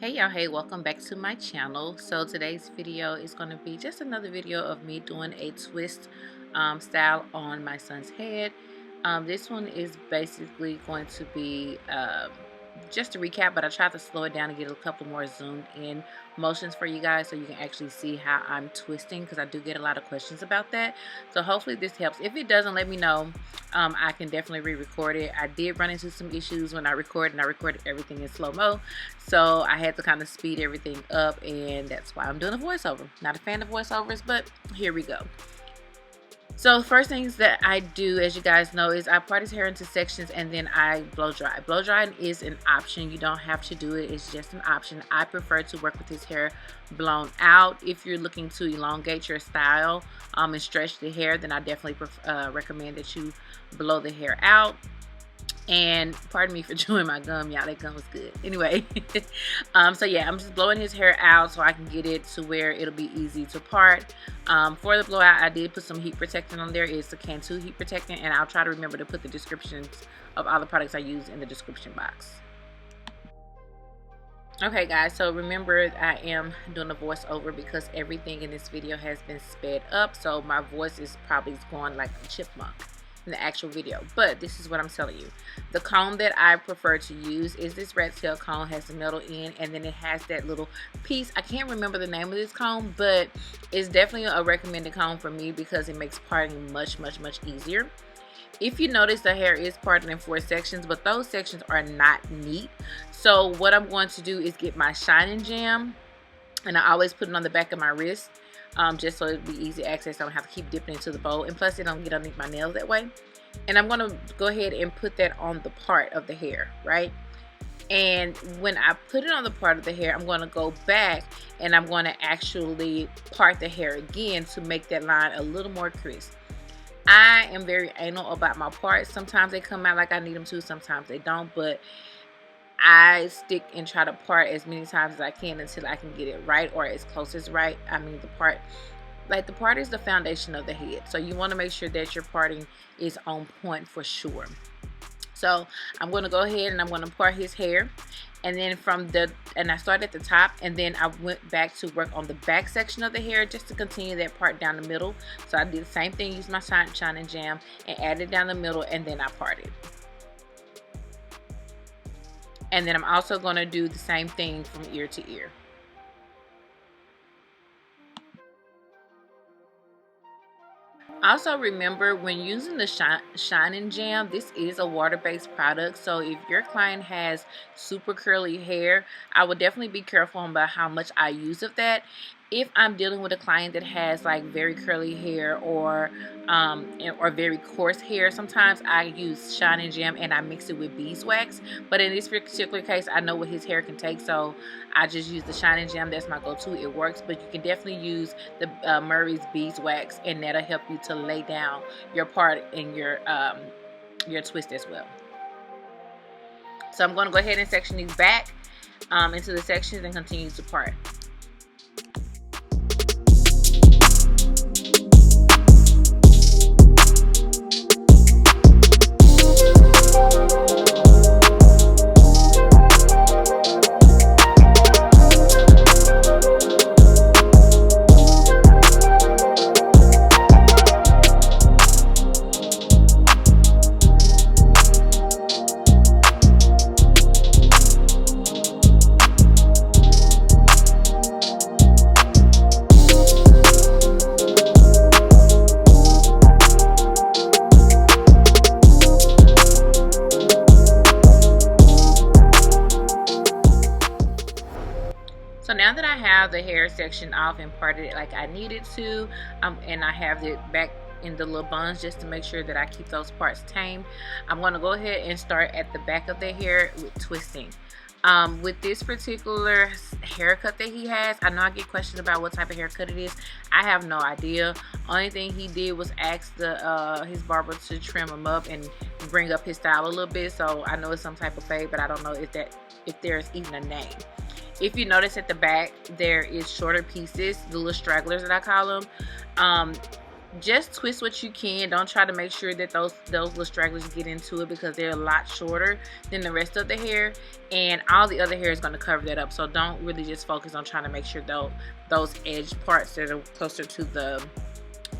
Hey y'all, hey, welcome back to my channel. So today's video is going to be just another video of me doing a twist style on my son's head. This one is basically going to be just a recap, but I tried to slow it down and get a couple more zoomed in motions for you guys so you can actually see how I'm twisting, because I do get a lot of questions about that. So hopefully this helps. If it doesn't, let me know. I can definitely re-record it. I did run into some issues when I recorded, and I recorded everything in slow-mo, so I had to kind of speed everything up, and that's why I'm doing a voiceover. Not a fan of voiceovers, but here we go. So first things that I do, as you guys know, is I part his hair into sections and then I blow dry. Blow drying is an option. You don't have to do it. It's just an option. I prefer to work with his hair blown out. If you're looking to elongate your style and stretch the hair, then I definitely recommend that you blow the hair out. And pardon me for chewing my gum, y'all. That gum was good. Anyway, so yeah, I'm just blowing his hair out so I can get it to where it'll be easy to part. For the blowout, I did put some heat protectant on there. It's the Cantu heat protectant, and I'll try to remember to put the descriptions of all the products I use in the description box. Okay guys, so remember I am doing a voiceover because everything in this video has been sped up, so my voice is probably going like a chipmunk in the actual video. But this is what I'm telling you. The comb that I prefer to use is this rat tail comb. Has the metal end, and then it has that little piece. I can't remember the name of this comb, but it's definitely a recommended comb for me because it makes parting much easier. If you notice, the hair is parted in 4 sections, but those sections are not neat. So what I'm going to do is get my shining jam, and I always put it on the back of my wrist, just so it'll be easy access. I don't have to keep dipping into the bowl, and plus it don't get underneath my nails that way. And I'm going to go ahead and put that on the part of the hair, right? And when I put it on the part of the hair, I'm going to go back and I'm going to actually part the hair again to make that line a little more crisp. I am very anal about my parts. Sometimes they come out like I need them to, sometimes they don't, but I stick and try to part as many times as I can until I can get it right, or as close as right. I mean, the part is the foundation of the head, so you want to make sure that your parting is on point for sure. So I'm going to go ahead and I'm going to part his hair, and then I started at the top, and then I went back to work on the back section of the hair just to continue that part down the middle. So I did the same thing, used my shining jam and added down the middle, and then I parted. And then I'm also going to do the same thing from ear to ear. Also remember, when using the shining jam, this is a water-based product, so if your client has super curly hair, I would definitely be careful about how much I use of that. If I'm dealing with a client that has like very curly hair or very coarse hair, sometimes I use shining jam and I mix it with beeswax. But in this particular case, I know what his hair can take, so I just use the shining jam. That's my go-to. It works, but you can definitely use the Murray's beeswax, and that'll help you to lay down your part in your twist as well. So I'm going to go ahead and section these back into the sections and continue to part. So now that I have the hair section off and parted it like I needed to, and I have it back in the little buns just to make sure that I keep those parts tamed, I'm going to go ahead and start at the back of the hair with twisting. With this particular haircut that he has, I know I get questions about what type of haircut it is. I have no idea. Only thing he did was ask his barber to trim him up and bring up his style a little bit, so I know it's some type of fade, but I don't know if there's even a name. If you notice at the back, there is shorter pieces, the little stragglers that I call them. just twist what you can. Don't try to make sure that those little stragglers get into it, because they're a lot shorter than the rest of the hair, and all the other hair is going to cover that up. So don't really just focus on trying to make sure those edge parts that are closer to the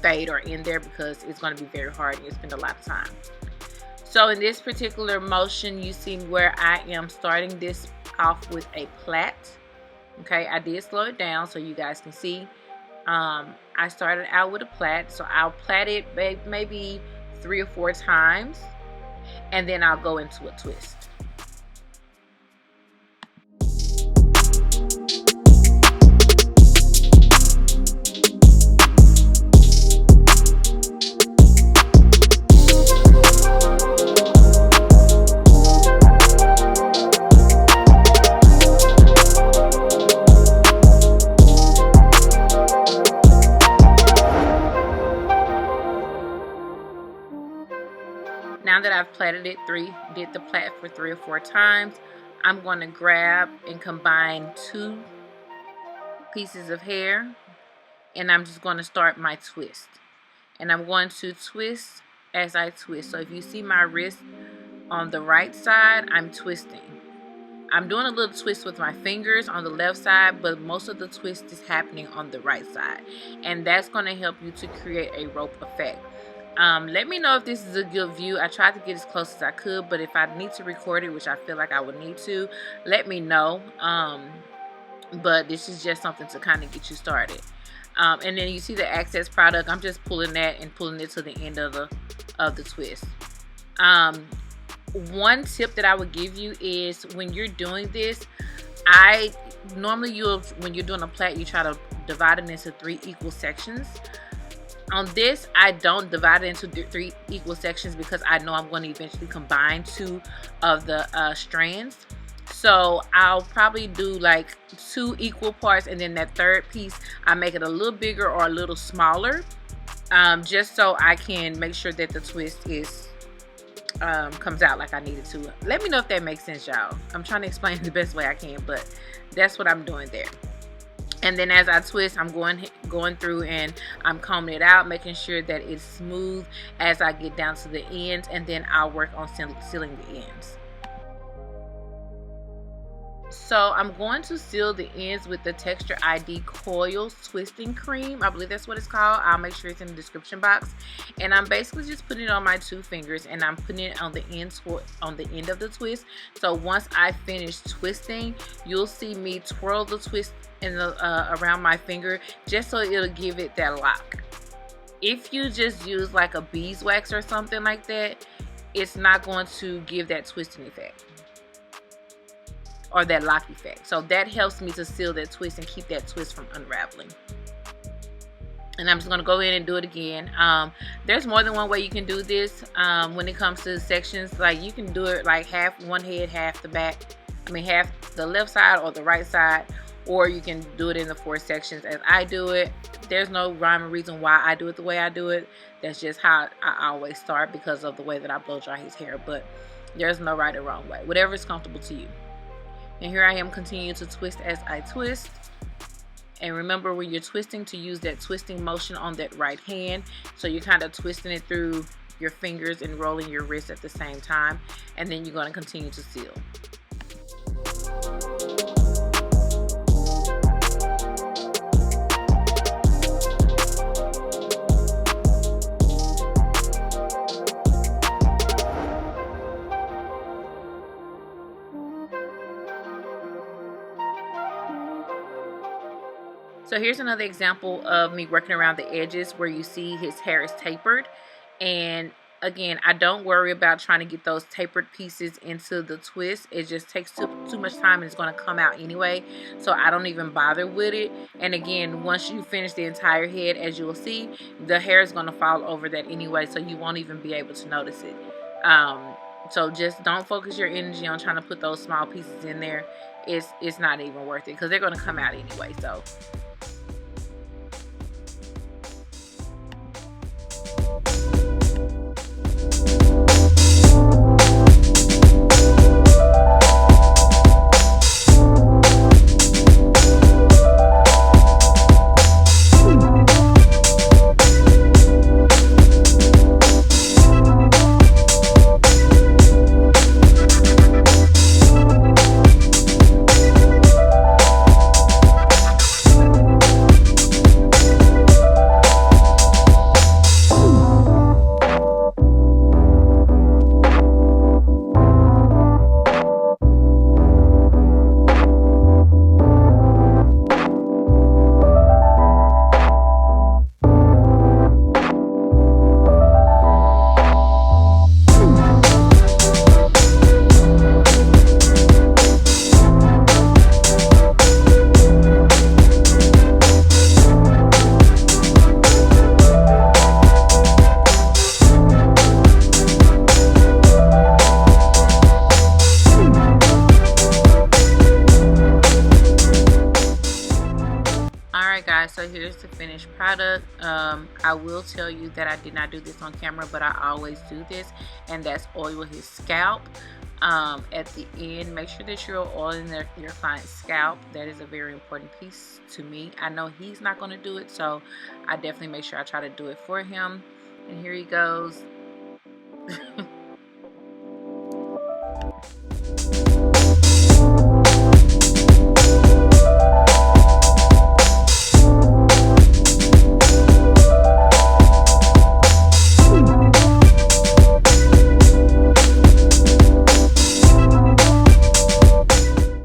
fade are in there, because it's going to be very hard and you spend a lot of time. So in this particular motion, you see where I am starting this off with a plait. Okay, I did slow it down so you guys can see. I started out with a plait, so I'll plait it maybe 3 or 4 times, and then I'll go into a twist. Now that I've plaited it, did the plait for 3 or 4 times, I'm going to grab and combine 2 pieces of hair, and I'm just going to start my twist. And I'm going to twist as I twist. So if you see my wrist on the right side, I'm twisting. I'm doing a little twist with my fingers on the left side, but most of the twist is happening on the right side. And that's going to help you to create a rope effect. Let me know if this is a good view. I tried to get as close as I could, but if I need to record it, which I feel like I would need to, let me know. But this is just something to kind of get you started. And then you see the access product. I'm just pulling that and pulling it to the end of the twist. One tip that I would give you is when you're doing this, when you're doing a plait, you try to divide it into 3 equal sections. On this, I don't divide it into 3 equal sections because I know I'm going to eventually combine 2 of the strands. So I'll probably do like 2 equal parts, and then that 3rd piece I make it a little bigger or a little smaller, just so I can make sure that the twist is comes out like I need it to. Let me know if that makes sense, y'all. I'm trying to explain it the best way I can, but that's what I'm doing there. And then as I twist, I'm going through and I'm combing it out, making sure that it's smooth as I get down to the ends, and then I'll work on sealing the ends. So I'm going to seal the ends with the Texture ID Coils Twisting Cream. I believe that's what it's called. I'll make sure it's in the description box. And I'm basically just putting it on my 2 fingers, and I'm putting it on the end of the twist. So once I finish twisting, you'll see me twirl the twist around my finger, just so it'll give it that lock. If you just use like a beeswax or something like that, it's not going to give that twisting effect or that lock effect. So that helps me to seal that twist and keep that twist from unraveling. And I'm just going to go in and do it again. There's more than one way you can do this when it comes to sections. Like, you can do it like half one head, half the back. I mean, half the left side or the right side, or you can do it in the 4 sections as I do it. There's no rhyme or reason why I do it the way I do it. That's just how I always start, because of the way that I blow dry his hair. But there's no right or wrong way. Whatever is comfortable to you. And here I am continuing to twist as I twist. And remember, when you're twisting, to use that twisting motion on that right hand. So you're kind of twisting it through your fingers and rolling your wrist at the same time. And then you're going to continue to seal. So here's another example of me working around the edges where you see his hair is tapered. And again, I don't worry about trying to get those tapered pieces into the twist. It just takes too much time, and it's going to come out anyway. So I don't even bother with it. And again, once you finish the entire head, as you will see, the hair is going to fall over that anyway, so you won't even be able to notice it. So just don't focus your energy on trying to put those small pieces in there. It's not even worth it, because they're going to come out anyway. So guys, so here's the finished product. I will tell you that I did not do this on camera, but I always do this, and that's oil his scalp. At the end, make sure that you're oiling your client's scalp. That is a very important piece to me. I know he's not going to do it, so I definitely make sure I try to do it for him. And here he goes.